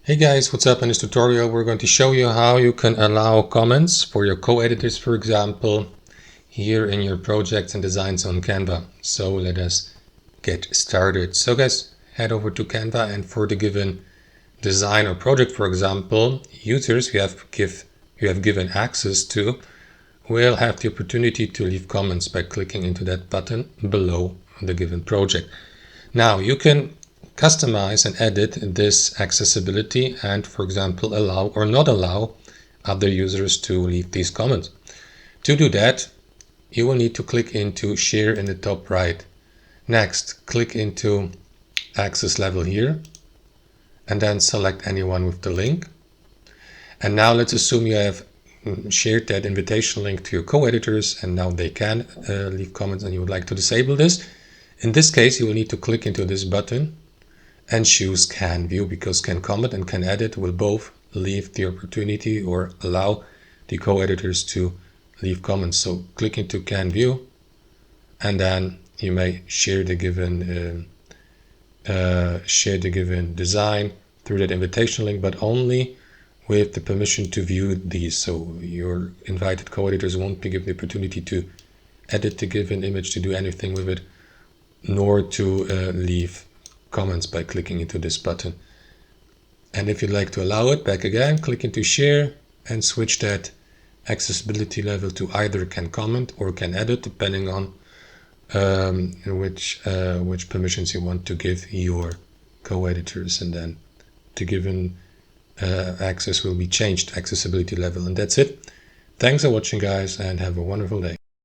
Hey guys, what's up? In this tutorial we're going to show you how you can allow comments for your co-editors, for example, here in your projects and designs on Canva. So let us get started. So guys, head over to Canva, and for the given design or project, for example, users you have given access to will have the opportunity to leave comments by clicking into that button below the given project. Now you can customize and edit this accessibility and, for example, allow or not allow other users to leave these comments. To do that, you will need to click into Share in the top right. Next, click into Access Level here, and then select anyone with the link. And now let's assume you have shared that invitation link to your co-editors, and now they can leave comments, and you would like to disable this. In this case, you will need to click into this button and choose Can View, because Can Comment and Can Edit will both leave the opportunity or allow the co-editors to leave comments. So click into Can View, and then you may share the given design through that invitation link, but only with the permission to view these. So your invited co-editors won't be given the opportunity to edit the given image, to do anything with it, nor to leave comments by clicking into this button. And if you'd like to allow it, back again, click into Share and switch that accessibility level to either Can Comment or Can Edit, depending on which permissions you want to give your co-editors, and then the given access will be changed, accessibility level. And that's it. Thanks for watching, guys, and have a wonderful day.